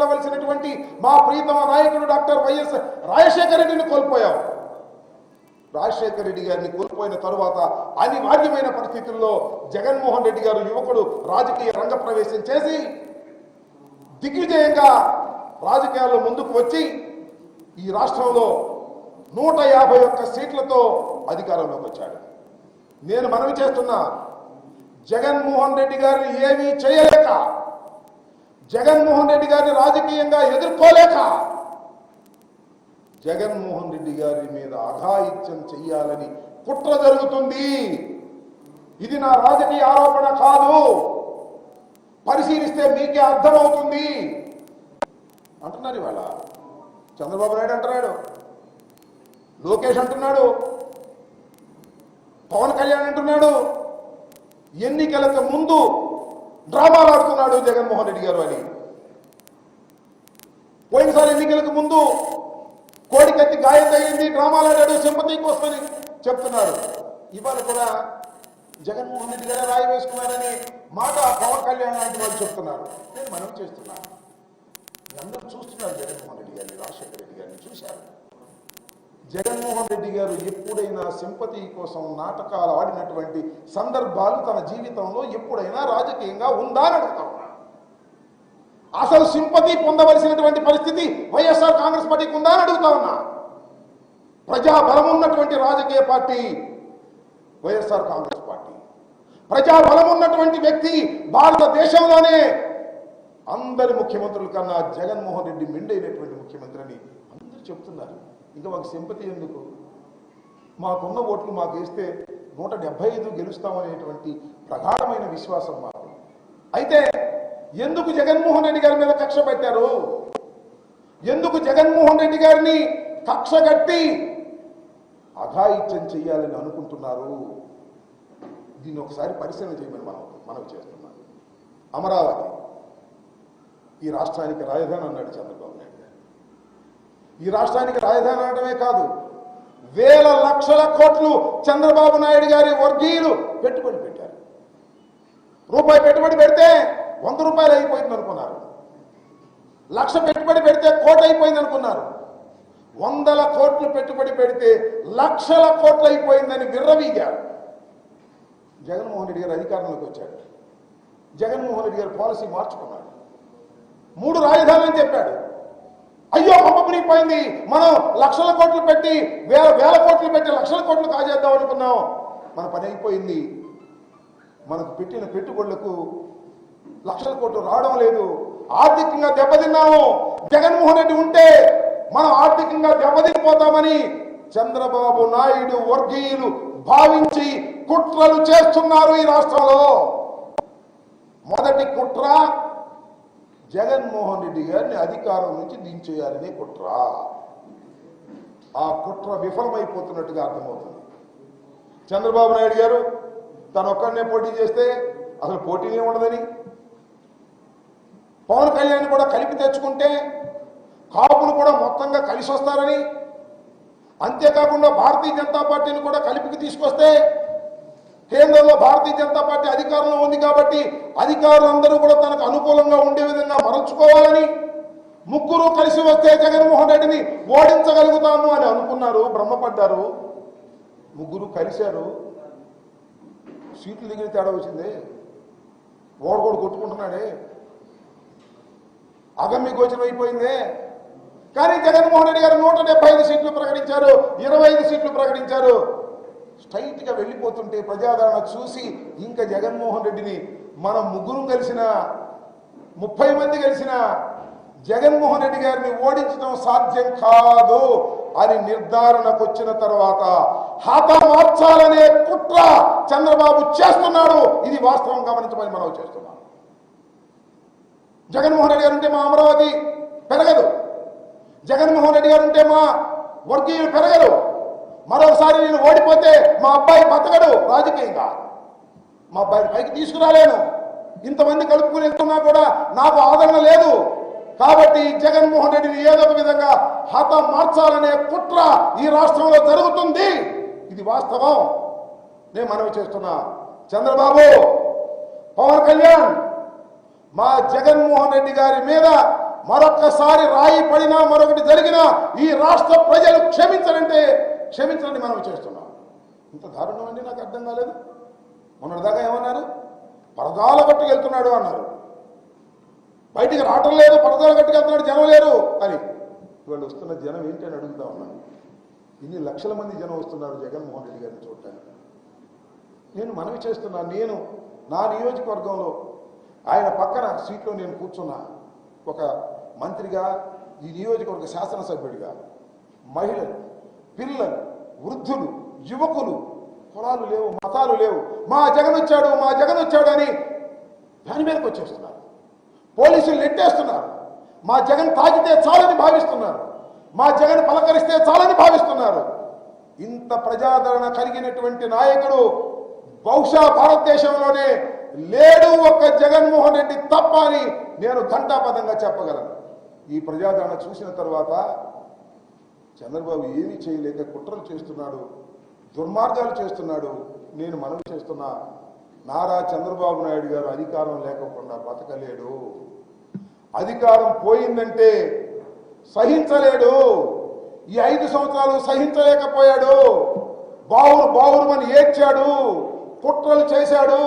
వెళ్ళవలసినటువంటి మా ప్రీతమ నాయకుడు డాక్టర్ వైఎస్ రాజశేఖర రెడ్డిని కోల్పోయాం. రాజశేఖర రెడ్డి గారిని కోల్పోయిన తరువాత అనివార్యమైన పరిస్థితుల్లో జగన్మోహన్ రెడ్డి గారు యువకుడు రాజకీయ రంగ ప్రవేశం చేసి దిగ్విజయంగా రాజకీయాల్లో ముందుకు వచ్చి ఈ రాష్ట్రంలో 151 సీట్లతో అధికారంలోకి వచ్చాడు. నేను మనవి చేస్తున్నా, జగన్మోహన్ రెడ్డి గారిని ఏమీ చేయలేక, జగన్మోహన్ రెడ్డి గారిని రాజకీయంగా ఎదుర్కోలేక జగన్మోహన్ రెడ్డి గారి మీద అఘాయిత్యం చెయ్యాలని కుట్ర జరుగుతుంది. ఇది నా రాజకీయ ఆరోపణ కాదు, పరిశీలిస్తే మీకే అర్థమవుతుంది అంటున్నారు. ఇవాళ చంద్రబాబు నాయుడు అంటున్నాడు, లోకేష్ అంటున్నాడు, పవన్ కళ్యాణ్ అంటున్నాడు, ఎన్నికలకు ముందు డ్రామాలు ఆడుతున్నాడు జగన్మోహన్ రెడ్డి గారు అని. పోయినసారి ఎన్నికలకు ముందు కోడికత్తి గాయం తగిలింది, డ్రామాలు ఆడాడు, సింపతి కోసమని చెప్తున్నాడు. ఇవాళ కూడా జగన్మోహన్ రెడ్డి గారే రాయి వేసుకున్నారని మాట పవన్ కళ్యాణ్ లాంటి వాళ్ళు చెప్తున్నారు. నేను మనం చేస్తున్నాను, అందరూ చూస్తున్నారు. జగన్మోహన్ రెడ్డి గారిని, రాజశేఖర రెడ్డి గారిని చూశారు. జగన్మోహన్ రెడ్డి గారు ఎప్పుడైనా సింపతి కోసం నాటకాలు ఆడినటువంటి సందర్భాలు తన జీవితంలో ఎప్పుడైనా రాజకీయంగా ఉందా అని అడుగుతా ఉన్నా. అసలు సింపతి పొందవలసినటువంటి పరిస్థితి వైఎస్ఆర్ కాంగ్రెస్ పార్టీకి ఉందా అని అడుగుతా ఉన్నా. ప్రజాబలం ఉన్నటువంటి రాజకీయ పార్టీ వైఎస్ఆర్ కాంగ్రెస్ పార్టీ. ప్రజాబలం ఉన్నటువంటి వ్యక్తి భారతదేశంలోనే అందరి ముఖ్యమంత్రుల కన్నా జగన్మోహన్ రెడ్డి మెండైనటువంటి ముఖ్యమంత్రి అని అందరూ చెప్తున్నారు. ఇంకా మాకు సింపతి ఎందుకు? మాకున్న ఓట్లు మాకు వేస్తే 175 గెలుస్తామనేటువంటి ప్రగాఢమైన విశ్వాసం మాకు. అయితే ఎందుకు జగన్మోహన్ రెడ్డి గారి మీద కక్ష పెట్టారు? ఎందుకు జగన్మోహన్ రెడ్డి గారిని కక్ష కట్టి అఘాయిత్యం చేయాలని అనుకుంటున్నారు? దీన్ని ఒకసారి పరిశీలన చేయమని మనం చేస్తున్నాం. అమరావతి ఈ రాష్ట్రానికి రాజధాని అన్నాడు చంద్రబాబు నాయుడు గారు. ఈ రాష్ట్రానికి రాజధాని అనడమే కాదు, వేల లక్షల కోట్లు చంద్రబాబు నాయుడు గారి వర్గీయులు పెట్టుబడి పెట్టారు. రూపాయి పెట్టుబడి పెడితే 100 రూపాయలు అయిపోయింది అనుకున్నారు. 1,00,000 పెట్టుబడి పెడితే 1,00,00,000 అయిపోయింది అనుకున్నారు. 100 కోట్లు పెట్టుబడి పెడితే 1,00,000 కోట్లు అయిపోయిందని విర్రవీగారు. జగన్మోహన్ రెడ్డి గారు అధికారంలోకి వచ్చాడు. జగన్మోహన్ రెడ్డి గారు పాలసీ మార్చుకున్నాడు. 3 రాజధానులని చెప్పాడు. అయ్యో పంపకునిపోయింది, మనం లక్షల కోట్లు పెట్టి వేల కోట్లు పెట్టి లక్షల కోట్లు కాజేద్దాం అనుకున్నాం, మన పని అయిపోయింది. మనకు పెట్టిన పెట్టుబడులకు లక్షల కోట్లు రావడం లేదు, ఆర్థికంగా దెబ్బతిన్నాము. జగన్మోహన్ రెడ్డి ఉంటే మనం ఆర్థికంగా దెబ్బతిపోతామని చంద్రబాబు నాయుడు వర్గీయులు భావించి కుట్రలు చేస్తున్నారు ఈ రాష్ట్రంలో. మొదటి కుట్ర జగన్మోహన్ రెడ్డి గారిని అధికారం నుంచి దించేయాలనే కుట్ర. ఆ కుట్ర విఫలమైపోతున్నట్టుగా అర్థమవుతుంది. చంద్రబాబు నాయుడు గారు తను ఒక్కడనే పోటీ చేస్తే అసలు పోటీనే ఉండదని, పవన్ కళ్యాణ్ కూడా కలిపి తెచ్చుకుంటే కాపులు కూడా మొత్తంగా కలిసి వస్తారని, అంతేకాకుండా భారతీయ జనతా పార్టీని కూడా కలిపికి తీసుకొస్తే కేంద్రంలో భారతీయ జనతా పార్టీ అధికారంలో ఉంది కాబట్టి అధికారులందరూ కూడా తనకు అనుకూలంగా ఉండే విధంగా మరల్చుకోవాలని, ముగ్గురు కలిసి వస్తే జగన్మోహన్ రెడ్డిని ఓడించగలుగుతాము అని అనుకున్నారు, భ్రమపడ్డారు. ముగ్గురు కలిశారు, సీట్లు దిగిన తేడా వచ్చింది. ఓడగోడు కొట్టుకుంటున్నాడే, అగమ్య గోచరం అయిపోయిందే. కానీ జగన్మోహన్ రెడ్డి గారు 175 సీట్లు ప్రకటించారు, 25 సీట్లు ప్రకటించారు. స్ట్రైట్ గా వెళ్ళిపోతుంటే ప్రజాదరణ చూసి ఇంకా జగన్మోహన్ రెడ్డిని మనం ముగ్గురు కలిసిన 30 మంది కలిసిన జగన్మోహన్ రెడ్డి గారిని ఓడించడం సాధ్యం కాదు అని నిర్ధారణకు వచ్చిన తర్వాత హతమార్చాలనే కుట్ర చంద్రబాబు చేస్తున్నాడు. ఇది వాస్తవం గమనించమని మనం చేస్తున్నాం. జగన్మోహన్ రెడ్డి గారు ఉంటే మా అమరావతి పెరగదు, జగన్మోహన్ రెడ్డి గారు ఉంటే మా వర్గీయులు పెరగరు, మరోసారి నేను ఓడిపోతే మా అబ్బాయి బతకడు రాజకీయంగా, మా అబ్బాయిని పైకి తీసుకురాలేను, ఇంతమంది కలుపుకుని వెళ్తున్నా కూడా నాకు ఆదరణ లేదు. కాబట్టి జగన్మోహన్ రెడ్డిని ఏదో ఒక విధంగా హతం మార్చాలనే కుట్ర ఈ రాష్ట్రంలో జరుగుతుంది. ఇది వాస్తవం. నేను మనవి చేస్తున్నా, చంద్రబాబు, పవన్ కళ్యాణ్ మా జగన్మోహన్ రెడ్డి గారి మీద మరొక్కసారి రాయి పడినా మరొకటి జరిగినా ఈ రాష్ట్ర ప్రజలు క్షమించరంటే క్షమించండి మనం చేస్తున్నాం. ఇంత దారుణం అండి, నాకు అర్థం కాలేదు. మొన్నటిదాకా ఏమన్నారు, పరదాల గట్టుకు వెళ్తున్నాడు అన్నారు, బయటికి రావటం లేదు, పరదాల గట్టుకు వెళ్తున్నాడు, జనం లేరు అని. ఇవాళ వస్తున్న జనం ఏంటి అని అడుగుతా ఉన్నాను. ఇన్ని లక్షల మంది జనం వస్తున్నారు జగన్మోహన్ రెడ్డి గారిని చూడటానికి. నేను మనవి చేస్తున్నా, నేను నా నియోజకవర్గంలో ఆయన పక్కన సీట్లో నేను కూర్చున్నా, ఒక మంత్రిగా, ఈ నియోజకవర్గ శాసనసభ్యుడిగా, మహిళలు, పిల్లలు, వృద్ధులు, యువకులు, కులాలు లేవు, మతాలు లేవు, మా జగన్ వచ్చాడు, మా జగన్ వచ్చాడు అని దాని మీదకి వచ్చేస్తున్నారు. పోలీసులు నెట్టేస్తున్నారు. మా జగన్ తాకితే చాలని భావిస్తున్నారు, మా జగన్ పలకరిస్తే చాలని భావిస్తున్నారు. ఇంత ప్రజాదరణ కలిగినటువంటి నాయకుడు బహుశా భారతదేశంలోనే లేడు, ఒక్క జగన్మోహన్ రెడ్డి తప్ప అని నేను ఘంటాపథంగా చెప్పగలను. ఈ ప్రజాదరణ చూసిన తర్వాత చంద్రబాబు ఏమీ చేయలేక కుట్రలు చేస్తున్నాడు, దుర్మార్గాలు చేస్తున్నాడు. నేను మనవి చేస్తున్నా, నారా చంద్రబాబు నాయుడు గారు అధికారం లేకుండా బతకలేడు. అధికారం పోయిందంటే సహించలేడు. ఈ 5 సంవత్సరాలు సహించలేకపోయాడు. బావురుమని ఏడ్చాడు, కుట్రలు చేశాడు,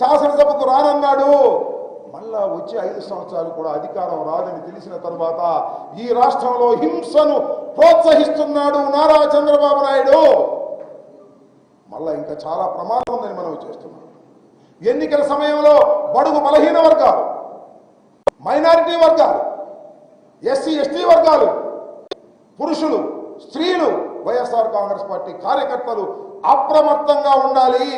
శాసనసభకు రానన్నాడు. మళ్ళా వచ్చే 5 సంవత్సరాలు కూడా అధికారం రాదని తెలిసిన తరువాత ఈ రాష్ట్రంలో హింసను ప్రోత్సహిస్తున్నాడు నారా చంద్రబాబు నాయుడు. మళ్ళా ఇంకా చాలా ప్రమాదం ఉందని మనం చేస్తున్నాం. ఎన్నికల సమయంలో బడుగు బలహీన వర్గాలు, మైనారిటీ వర్గాలు, ఎస్సీ ఎస్టీ వర్గాలు, పురుషులు, స్త్రీలు, వైఎస్ఆర్ కాంగ్రెస్ పార్టీ కార్యకర్తలు అప్రమత్తంగా ఉండాలి.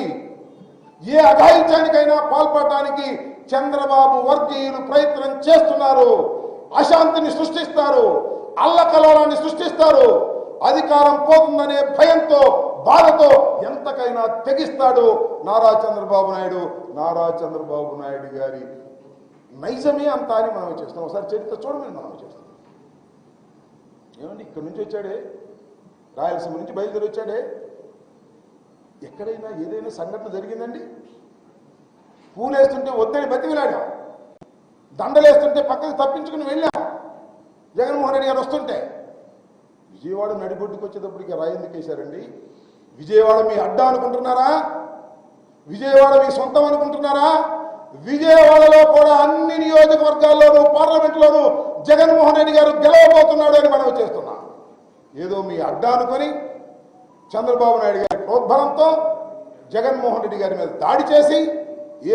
ఏ అఘాయిత్యానికైనా పాల్పడటానికి చంద్రబాబు వర్గీయులు ప్రయత్నం చేస్తున్నారు. అశాంతిని సృష్టిస్తారు, అల్లకల్లోలాన్ని సృష్టిస్తారు. అధికారం పోతుందనే భయంతో, బాధతో ఎంతకైనా తెగిస్తాడు నారా చంద్రబాబు నాయుడు. నారా చంద్రబాబు నాయుడు గారి నైజమే అంత అని మనం చేస్తాం. ఒకసారి చరిత్ర చూడమని మనం చేస్తాం. ఏమండి, ఇక్కడి నుంచి వచ్చాడే, రాయలసీమ నుంచి బయలుదేరి వచ్చాడే, ఎక్కడైనా ఏదైనా సంఘటన జరిగిందండి? పూలేస్తుంటే వద్దని బతికిలాడాం, దండలేస్తుంటే పక్కకు తప్పించుకుని వెళ్ళాం. జగన్మోహన్ రెడ్డి గారు వస్తుంటే విజయవాడ నడిబొడ్డుకు వచ్చేటప్పటికి రాయి ఎందుకు వేశారండి? విజయవాడ మీ అడ్డా అనుకుంటున్నారా? విజయవాడ మీ సొంతం అనుకుంటున్నారా? విజయవాడలో కూడా అన్ని నియోజకవర్గాల్లోనూ పార్లమెంట్లోనూ జగన్మోహన్ రెడ్డి గారు గెలవబోతున్నాడు అని మనం చేస్తున్నాం. ఏదో మీ అడ్డా అనుకొని చంద్రబాబు నాయుడు గారి ప్రోద్బలంతో జగన్మోహన్ రెడ్డి గారి మీద దాడి చేసి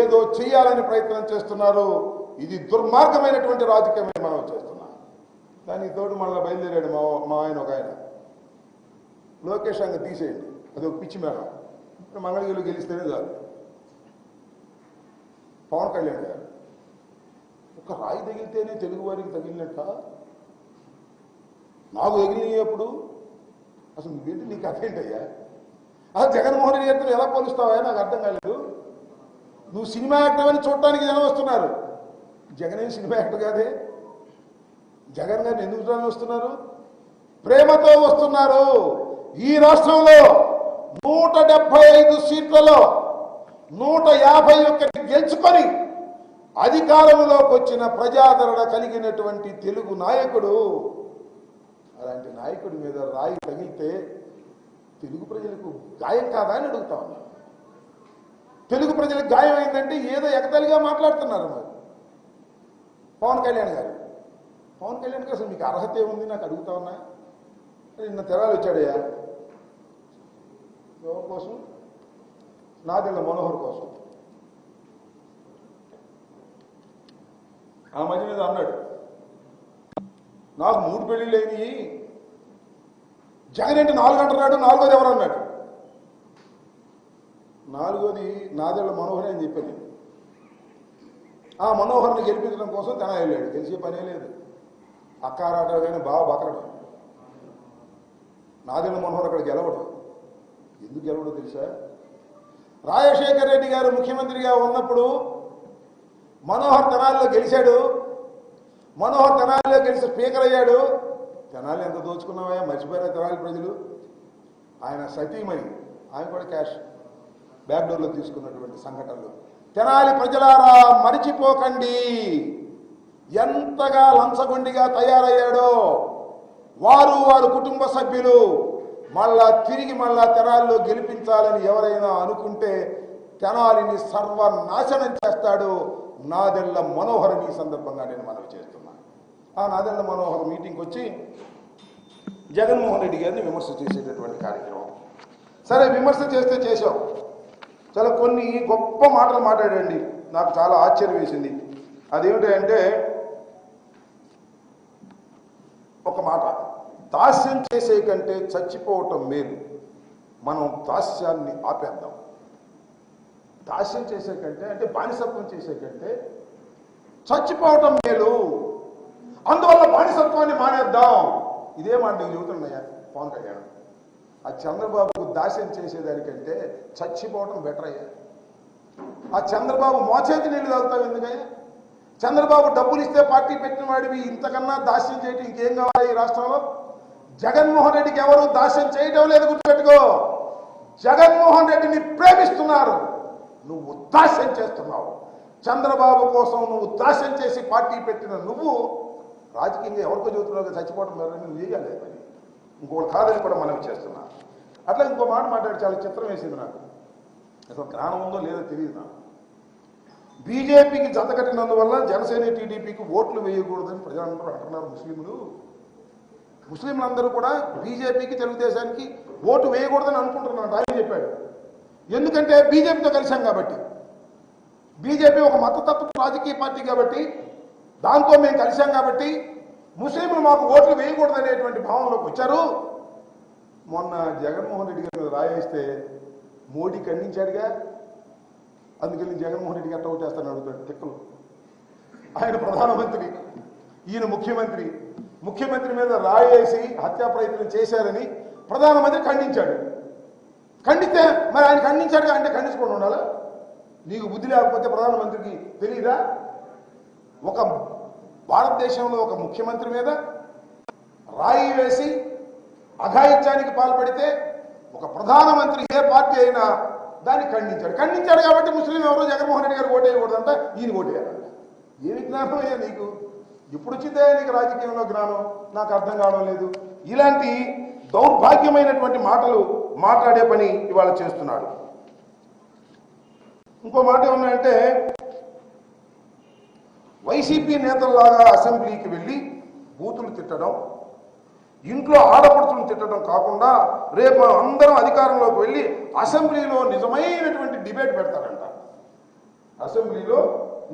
ఏదో చేయాలని ప్రయత్నం చేస్తున్నారు. ఇది దుర్మార్గమైనటువంటి రాజకీయమని మనం చేస్తున్నాం. దానికి తోడు మళ్ళీ బయలుదేరాడు మా ఆయన, ఒక ఆయన లోకేష్ అంగ తీసేయండి, అది ఒక పిచ్చి మేడం, మంగళగిరిలో గెలిస్తేనే చాలు. పవన్ కళ్యాణ్ గారు ఒక రాయి తగిలితేనే తెలుగు వారికి తగిలినట్ట, నాకు తగిలినప్పుడు అసలు నువ్వేంటి, నీకు అదేంటయ్యా? అసలు జగన్మోహన్ రెడ్డి గారితో ఎలా పోలుస్తావా? నాకు అర్థం కాలేదు. నువ్వు సినిమా యాక్టర్ అని చూడటానికి జనం వస్తున్నారు. జగన్ ఏం సినిమా యాక్టర్ కాదే. జగన్ గారిని ఎందుకు చూడాలని వస్తున్నారు? ప్రేమతో వస్తున్నారు. ఈ రాష్ట్రంలో 175 సీట్లలో 151 గెలుచుకొని అధికారంలోకి వచ్చిన ప్రజాదరణ కలిగినటువంటి తెలుగు నాయకుడు. అలాంటి నాయకుడి మీద రాయి తగిలితే తెలుగు ప్రజలకు గాయం కాదా అని అడుగుతా ఉన్నా. తెలుగు ప్రజలకు గాయం అయిందంటే ఏదో ఎగతలిగా మాట్లాడుతున్నారు. మరి పవన్ కళ్యాణ్ గారు అసలు మీకు అర్హత ఏముంది నాకు అడుగుతా ఉన్నా. నిన్న తెరాలు వచ్చాడయ్యా, ఎవరి కోసం? నాదెళ్ల మనోహర్ కోసం. ఆ మధ్య మీద అన్నాడు, నాకు 3 పెళ్లిళ్ళు అయినాయి, జగన్ ఏంటి 4 అంటున్నాడు, 4వది ఎవరు అన్నాడు. 4వది నాదెళ్ల మనోహర్ అని చెప్పాను. ఆ మనోహర్ని గెలిపించడం కోసం తన వెళ్ళాడు. గెలిచే పనే లేదు. అక్కారాట కానీ బాగా బతకడం. నాదెళ్ల మనోహర్ అక్కడ గెలవడం. ఎందుకు గెలవడో తెలుసా? రాజశేఖర్ రెడ్డి గారు ముఖ్యమంత్రిగా ఉన్నప్పుడు మనోహర్ తెనాలిలో గెలిచాడు. మనోహర్ తెనాలిలో గెలిచి స్పీకర్ అయ్యాడు. తెనాలి ఎంత దోచుకున్నావా, మర్చిపోయారా తెనాలి ప్రజలు? ఆయన సతీమణి, ఆయన కూడా క్యాష్ బ్యాక్డోర్లో తీసుకున్నటువంటి సంఘటనలు. తెనాలి ప్రజలారా మరిచిపోకండి. ఎంతగా లంచగొండిగా తయారయ్యాడో వారు కుటుంబ సభ్యులు తిరిగి తెనాలిలో గెలిపించాలని ఎవరైనా అనుకుంటే తెనాలిని సర్వనాశనం చేస్తాడు నాదెళ్ల మనోహర్. ఈ సందర్భంగా నేను మనవి చేస్తున్నాను. ఆ నాదెళ్ల మనోహర్ మీటింగ్కి వచ్చి జగన్మోహన్ రెడ్డి గారిని విమర్శ చేసేటటువంటి కార్యక్రమం. సరే, విమర్శ చేసాం. చాలా కొన్ని గొప్ప మాటలు మాట్లాడండి. నాకు చాలా ఆశ్చర్యం వేసింది. అదేమిటంటే ఒక మాట, దాస్యం చేసే కంటే చచ్చిపోవటం మేలు, మనం దాస్యాన్ని ఆపేద్దాం. దాస్యం చేసే కంటే అంటే బానిసత్వం చేసే కంటే చచ్చిపోవటం మేలు, అందువల్ల బానిసత్వాన్ని మానేద్దాం. ఇదే మాట నీకు చెబుతున్నాయా పవన్ కళ్యాణ్? ఆ చంద్రబాబుకు దాస్యం చేసేదానికంటే చచ్చిపోవటం బెటర్ అయ్యా. ఆ చంద్రబాబు మోచేతి నీళ్ళు తాగుతావు ఎందుకయ్యా? చంద్రబాబు డబ్బులు ఇస్తే పార్టీ పెట్టిన వాడివి ఇంతకన్నా దాస్యం చేయటం ఇంకేం కావాలి ఈ రాష్ట్రంలో? జగన్మోహన్ రెడ్డికి ఎవరు దాస్యం చేయటం లేదు, గుర్తుపెట్టుకో. జగన్మోహన్ రెడ్డిని ప్రేమిస్తున్నారు, నువ్వు దాస్యం చేస్తున్నావు. చంద్రబాబు కోసం నువ్వు దాస్యం చేసి పార్టీ పెట్టిన నువ్వు రాజకీయంగా ఎవరికో చెబుతున్నావు చచ్చిపోవడం నువ్వు వేయాలి. మరి ఇంకోటి కాదని కూడా మనవి చేస్తున్నా. అట్లా ఇంకో మాట మాట్లాడి చాలా చిత్రం వేసింది నాకు. అసలు జ్ఞానం ఉందో లేదో తెలియదు నాకు. బీజేపీకి జత కట్టినందువల్ల జనసేన టీడీపీకి ఓట్లు వేయకూడదని ప్రజలందరూ అంటున్నారు. ముస్లింలందరూ కూడా బీజేపీకి తెలుగుదేశానికి ఓటు వేయకూడదని అనుకుంటున్నాడు. ఆయన చెప్పాడు. ఎందుకంటే బీజేపీతో కలిశాం కాబట్టి. బీజేపీ ఒక మతతత్వ రాజకీయ పార్టీ కాబట్టి, దాంతో మేము కలిశాం కాబట్టి ముస్లింలు మాకు ఓట్లు వేయకూడదనేటువంటి భావనలోకి వచ్చారు. మొన్న జగన్మోహన్ రెడ్డి గారు రాయేస్తే మోడీ ఖండించాడుగా. అందుకని జగన్మోహన్ రెడ్డి గారు ఓటు చేస్తానని అడుగుతాడు తిక్కలు. ఆయన ప్రధానమంత్రి, ఈయన ముఖ్యమంత్రి. ముఖ్యమంత్రి మీద రాయేసి హత్యా ప్రయత్నం చేశారని ప్రధానమంత్రి ఖండించాడు. ఖండితే మరి ఆయన ఖండించాడుగా, అంటే ఖండించుకొని ఉండాలా? నీకు బుద్ధి లేకపోతే ప్రధానమంత్రికి తెలియదా? ఒక భారతదేశంలో ఒక ముఖ్యమంత్రి మీద రాయి వేసి అఘాయిత్యానికి పాల్పడితే ఒక ప్రధానమంత్రి ఏ పార్టీ అయినా దాన్ని ఖండించాడు కాబట్టి ముస్లిం ఎవరు జగన్మోహన్ రెడ్డి గారు ఓటేయకూడదంట, ఈయన ఓటేయాలంట. ఏమి జ్ఞానం అయ్యా నీకు? ఇప్పుడు వచ్చిందే నీకు రాజకీయంలో జ్ఞానం? నాకు అర్థం కావడం లేదు. ఇలాంటి దౌర్భాగ్యమైనటువంటి మాటలు మాట్లాడే పని ఇవాళ చేస్తున్నాడు. ఇంకో మాట ఏమన్నాయంటే, వైసీపీ నేతల్లాగా అసెంబ్లీకి వెళ్ళి బూతులు తిట్టడం, ఇంట్లో ఆడపడుతులను తిట్టడం కాకుండా రేపు అందరం అధికారంలోకి వెళ్ళి అసెంబ్లీలో నిజమైనటువంటి డిబేట్ పెడతారంట. అసెంబ్లీలో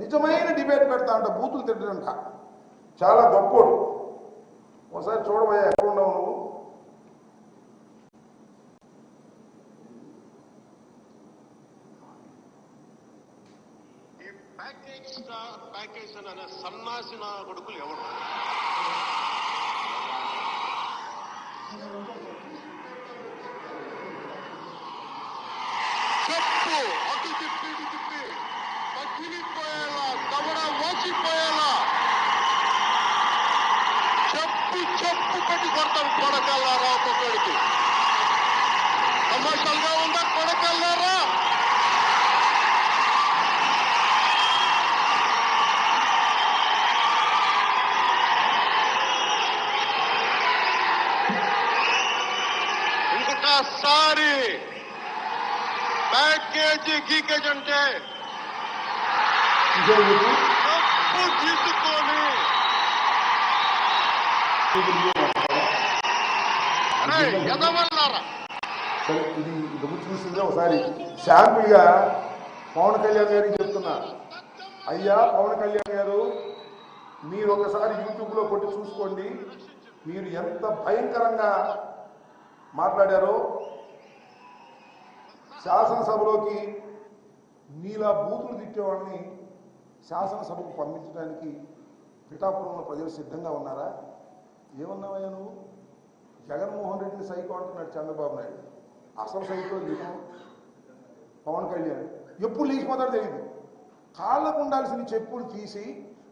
నిజమైన డిబేట్ పెడతారంట, బూతులు తిట్టడంట. చాలా గొప్పోడు. ఒకసారి చూడబోయా, ఎక్కడ ఉన్నావు నువ్వు? ప్యాకేజ్ అనే సన్నాసి నా కొడుకులు ఎవరు? చెప్పు, అటు తిప్పి ఇటు తిప్పి పగిలిపోయేలా, దవడ వాచిపోయేలా చెప్పు పెట్టి కొడతాం కొడకల్లారా. ఒక్కొక్కడికి తమాషాలుగా ఉందా కొడకల్లారా? ఇంకొకసారి ప్యాకేజీ గీకేజ్ అంటే తప్పు తీసుకొని ఎదవల్లారా. సరే, ఇది చూసిందే ఒకసారి శాంపుల్గా పవన్ కళ్యాణ్ గారికి చెప్తున్నా. అయ్యా పవన్ కళ్యాణ్ గారు, మీరు ఒకసారి యూట్యూబ్లో కొట్టి చూసుకోండి. మీరు ఎంత భయంకరంగా మాట్లాడారో. శాసనసభలోకి మీలా బూతులు తిట్టేవాడిని శాసనసభకు పంపించడానికి పిఠాపురంలో ప్రజలు సిద్ధంగా ఉన్నారా? ఏమన్నావయ్యా నువ్వు? జగన్మోహన్ రెడ్డిని సైకో అంటున్నాడు చంద్రబాబు నాయుడు. అసలు సైకో పవన్ కళ్యాణ్. ఎప్పుడు లేచిపోతాడో తెలియదు. కాళ్ళకు ఉండాల్సిన చెప్పులు తీసి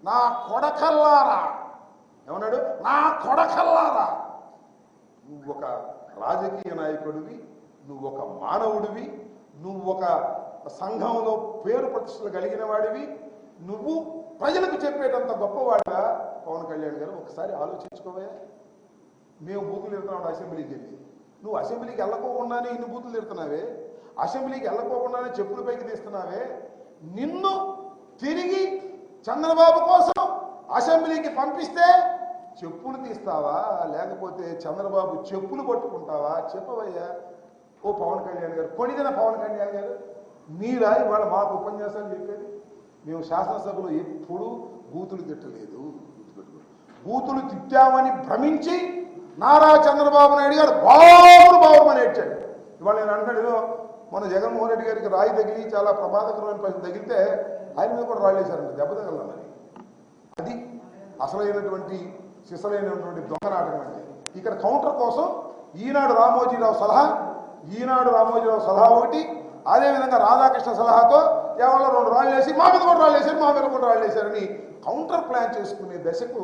నా కొడకల్లారా ఏమన్నాడు? నా కొడకల్లారా. నువ్వు ఒక రాజకీయ నాయకుడివి, నువ్వు ఒక మానవుడివి, నువ్వు ఒక సంఘంలో పేరు ప్రతిష్టలు కలిగిన వాడివి, నువ్వు ప్రజలకు చెప్పేటంత గొప్పవాళ్ళ పవన్ కళ్యాణ్ గారు ఒకసారి ఆలోచించుకోవే. మేము బూతులు తిడుతున్నాం అసెంబ్లీకి వెళ్ళి, నువ్వు అసెంబ్లీకి వెళ్ళకోకుండానే ఇన్ని బూతులు తిడుతున్నావే, అసెంబ్లీకి వెళ్ళకోకుండానే చెప్పులు పైకి తీస్తున్నావే. నిన్ను తిరిగి చంద్రబాబు కోసం అసెంబ్లీకి పంపిస్తే చెప్పులు తీస్తావా, లేకపోతే చంద్రబాబు చెప్పులు పట్టుకుంటావా? చెప్పవయ్యా ఓ పవన్ కళ్యాణ్ గారు, కొడిగిన పవన్ కళ్యాణ్ గారు. మీరా ఇవాళ మాకు ఉపన్యాసాలు చెప్పేది? మేము శాసనసభలో ఎప్పుడూ బూతులు తిట్టలేదు. బూతులు తిట్టామని భ్రమించి నారా చంద్రబాబు నాయుడు గారు బాబుమని ఏడ్చాడు. ఇవాళ నేను అంటాడు, మన జగన్మోహన్ రెడ్డి గారికి రాయి తగిలి చాలా ప్రమాదకరమైన పరిస్థితి తగిలితే ఆయన మీద కూడా రాళ్ళు వేశారంట, దెబ్బ తగలమని. అది అసలైనటువంటి సిసలైనటువంటి దొంగ నాటకం అంటే. ఇక్కడ కౌంటర్ కోసం ఈనాడు రామోజీరావు సలహా ఒకటి, అదేవిధంగా రాధాకృష్ణ సలహాతో కేవలం 2 రాళ్ళు వేసి మా మీద కూడా రాళ్ళు వేశారు, మా మీద కూడా రాళ్ళు వేశారని కౌంటర్ ప్లాన్ చేసుకునే దశకు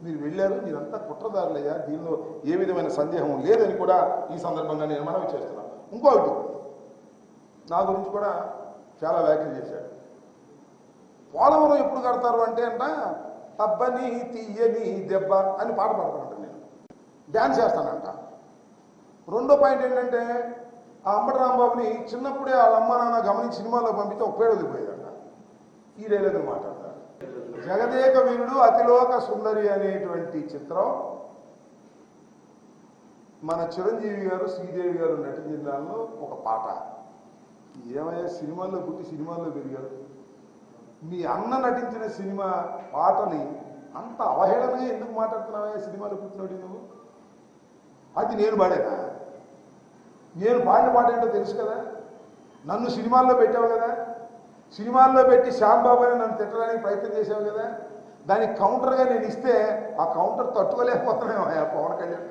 మీరు వెళ్ళారు. మీరంతా కుట్రదారులయ్యా, దీనిలో ఏ విధమైన సందేహం లేదని కూడా ఈ సందర్భంగా నేను మనవి చేస్తున్నాను. ఇంకొకటి, నా గురించి కూడా చాలా వ్యాఖ్యలు చేశాడు. పోలవరం ఎప్పుడు కడతారు అంటే అబ్బని తీయని దెబ్బ అని పాట పాడతానంట, నేను డ్యాన్స్ చేస్తానంట. రెండో పాయింట్ ఏంటంటే, ఆ అంబటి రాంబాబుని చిన్నప్పుడే వాళ్ళ అమ్మ నాన్న గమనించి సినిమాలో పంపితే ఒక పేరు వదిలిపోయేదంట. ఈ డైలాగులు మాట్లాడతారు. జగదేక వీరుడు అతిలోక సుందరి అనేటువంటి చిత్రం మన చిరంజీవి గారు శ్రీదేవి గారు నటించిన దానిలో ఒక పాట. ఏమయ్యా, సినిమాల్లో పుట్టి సినిమాల్లో పెరిగారు, మీ అన్న నటించిన సినిమా పాటని అంత అవహేళనగా ఎందుకు మాట్లాడుతున్నావా? సినిమాలో పుట్టినోడి నువ్వు. అది నేను పాడేనా? నేను పాడిన పాట ఏంటో తెలుసు కదా. నన్ను సినిమాల్లో పెట్టావు కదా, సినిమాల్లో పెట్టి శ్యాంబాబు అని నన్ను తిట్టడానికి ప్రయత్నం చేసావు కదా. దానికి కౌంటర్గా నేను ఇస్తే ఆ కౌంటర్ తట్టుకోలేకపోతున్నావు పవన్ కళ్యాణ్.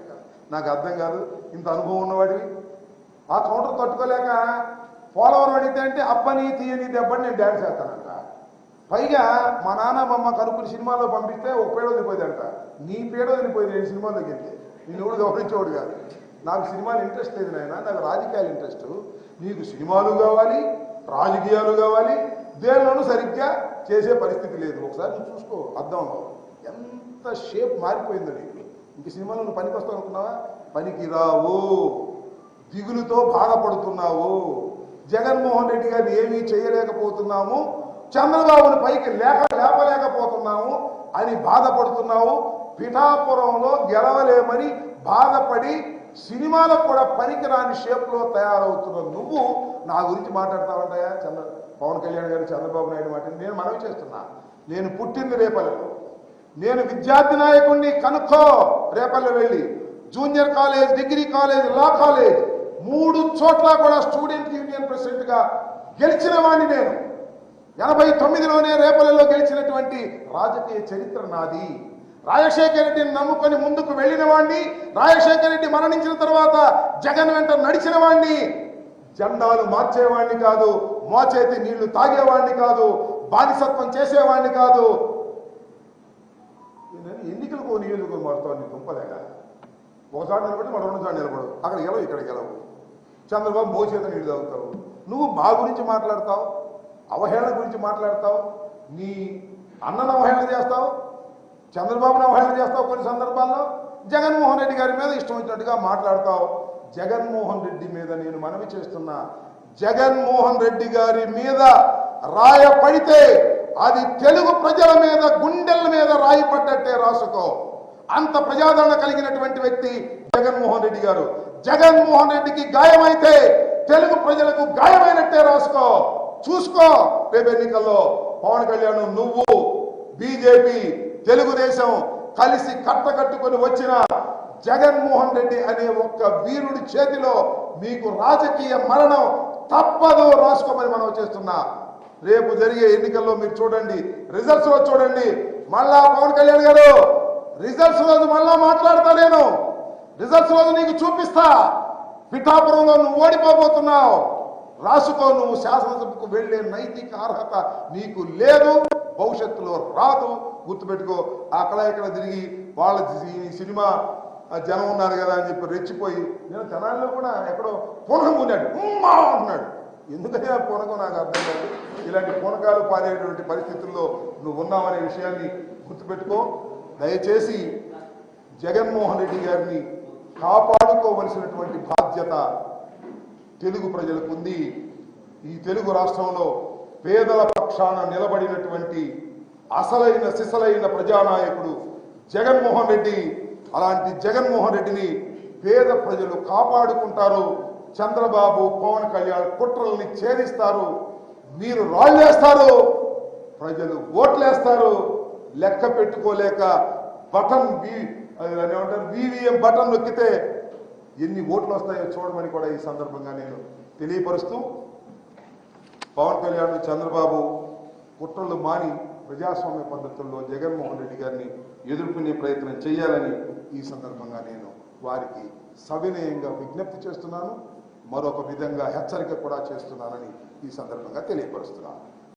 నాకు అర్థం కాదు, ఇంత అనుభవం ఉన్నవాడివి. ఆ కౌంటర్ తట్టుకోలేక పోలవరం అడిగితే అంటే అబ్బని తీయని దెబ్బని నేను డ్యాన్స్ చేస్తానంట. పైగా మా నాన్న మా అమ్మ కనుక్కుని సినిమాలో పంపిస్తే ఒక పేడ వదిలిపోయిందంట. నీ పేడ వదిలిపోయింది నేను సినిమాలోకి వెళ్తే. నేను ఎవడు గమనించేవాడు కాదు. నాకు సినిమాలు ఇంట్రెస్ట్ లేదు నాయన, నాకు రాజకీయాలు ఇంట్రెస్ట్. నీకు సినిమాలు కావాలి, రాజకీయాలు కావాలి, దేనిలోనూ సరిగ్గా చేసే పరిస్థితి లేదు. ఒకసారి నువ్వు చూసుకో అద్దంలో, ఎంత షేప్ మారిపోయిందో నీకు. ఇంక సినిమాలో నువ్వు పనికి వస్తావు అనుకున్నావా? పనికి రావు, దిగులుతో బాధపడుతున్నావు. జగన్మోహన్ రెడ్డి గారిని ఏమీ చేయలేకపోతున్నాము, చంద్రబాబుని పైకి లేపలేకపోతున్నాము అని బాధపడుతున్నావు. పిఠాపురంలో గెలవలేమని బాధపడి సినిమాలకు కూడా పనికిరాని షేప్లో తయారవుతున్న నువ్వు నా గురించి మాట్లాడతావంటాయా? పవన్ కళ్యాణ్ గారు చంద్రబాబు నాయుడు మాట నేను మనవి చేస్తున్నా. నేను పుట్టింది రేపల్లెలో, నేను విద్యార్థి నాయకుడిని కనుక్కో. రేపల్లె వెళ్ళి junior college, degree college, law college 3 చోట్ల కూడా స్టూడెంట్ యూనియన్ ప్రెసిడెంట్గా గెలిచిన వాడిని నేను. 89లోనే రేపల్లెలో గెలిచినటువంటి రాజకీయ చరిత్ర నాది. రాజశేఖర రెడ్డిని నమ్ముకొని ముందుకు వెళ్ళిన వాడిని, రాజశేఖర రెడ్డి మరణించిన తర్వాత జగన్ వెంట నడిచిన వాడిని. జెండాలు మార్చేవాడిని కాదు, మోచేతి నీళ్లు తాగేవాడిని కాదు, బానిసత్వం చేసేవాడిని కాదు. ఎన్నికలకు నియోజకవర్గం మారుతావు, నీ దుంపలేగా. ఒకసారి నిలబడి మరో 2 సార్లు నిలబడు, అక్కడ గెలవు ఇక్కడ గెలవు. చంద్రబాబు మోచేత నీళ్లు తాగుతావు. నువ్వు మా గురించి మాట్లాడతావు, అవహేళన గురించి మాట్లాడతావు, నీ అన్నను అవహేళన చేస్తావు, చంద్రబాబును అవహేళన చేస్తావు. కొన్ని సందర్భాల్లో జగన్మోహన్ రెడ్డి గారి మీద ఇష్టం వచ్చినట్టుగా మాట్లాడతావు. జగన్మోహన్ రెడ్డి మీద నేను మనవి చేస్తున్నా, జగన్మోహన్ రెడ్డి గారి మీద రాయ పడితే అది తెలుగు ప్రజల మీద, గుండెల మీద రాయి పడ్డట్టే రాసుకో. అంత ప్రజాదరణ కలిగినటువంటి వ్యక్తి జగన్మోహన్ రెడ్డి గారు. జగన్మోహన్ రెడ్డికి గాయమైతే తెలుగు ప్రజలకు గాయమైనట్టే రాసుకో. చూసుకో, రేపు ఎన్నికల్లో పవన్ కళ్యాణ్, నువ్వు, బీజేపీ, తెలుగుదేశం కలిసి కట్టకట్టుకొని వచ్చిన జగన్మోహన్ రెడ్డి అనే ఒక్క వీరుడి చేతిలో మీకు రాజకీయ మరణం తప్పదు, రాసుకోమని మనం చేస్తున్నా. రేపు జరిగే ఎన్నికల్లో మీరు చూడండి, రిజల్ట్స్ లో చూడండి. మళ్ళా పవన్ కళ్యాణ్ గారు రిజల్ట్స్ రోజు మళ్ళా మాట్లాడతా, నేను రిజల్ట్స్ రోజు నీకు చూపిస్తా. పిఠాపురంలో నువ్వు ఓడిపోబోతున్నావు, రాసుకో. నువ్వు శాసనసభకు వెళ్లే నైతిక అర్హత నీకు లేదు, భవిష్యత్తులో రాదు, గుర్తుపెట్టుకో. అక్కడ ఇక్కడ తిరిగి వాళ్ళ సినిమా జనం ఉన్నారు కదా అని చెప్పి రెచ్చిపోయి, నేను జనాల్లో కూడా ఎక్కడో పునః ఉన్నాడు అంటున్నాడు. ఎందుకని ఆ పూనకం నాకు అర్థం కాదు. ఇలాంటి పూనకాలు పారేటువంటి పరిస్థితుల్లో నువ్వు ఉన్నావనే విషయాన్ని గుర్తుపెట్టుకో. దయచేసి జగన్మోహన్ రెడ్డి గారిని కాపాడుకోవలసినటువంటి బాధ్యత తెలుగు ప్రజలకు ఉంది. ఈ తెలుగు రాష్ట్రంలో పేదల పక్షాన నిలబడినటువంటి అసలైన సిసలైన ప్రజానాయకుడు జగన్మోహన్ రెడ్డి. అలాంటి జగన్మోహన్ రెడ్డిని పేద ప్రజలు కాపాడుకుంటారు. చంద్రబాబు పవన్ కళ్యాణ్ కుట్రల్ని ఛేదిస్తారు. మీరు రాళ్ళేస్తారు, ప్రజలు ఓట్లేస్తారు. లెక్క పెట్టుకోలేక బటన్ ఏమంటారు VVM బటన్ నొక్కితే ఎన్ని ఓట్లు వస్తాయో చూడమని కూడా ఈ సందర్భంగా నేను తెలియపరుస్తూ, పవన్ కళ్యాణ్ చంద్రబాబు కుట్రలు మాని ప్రజాస్వామ్య పద్ధతుల్లో జగన్మోహన్ రెడ్డి గారిని ఎదుర్కొనే ప్రయత్నం చేయాలని ఈ సందర్భంగా నేను వారికి సవినయంగా విజ్ఞప్తి చేస్తున్నాను. మరొక విధంగా హెచ్చరిక కూడా చేస్తున్నానని ఈ సందర్భంగా తెలియపరుస్తున్నాను.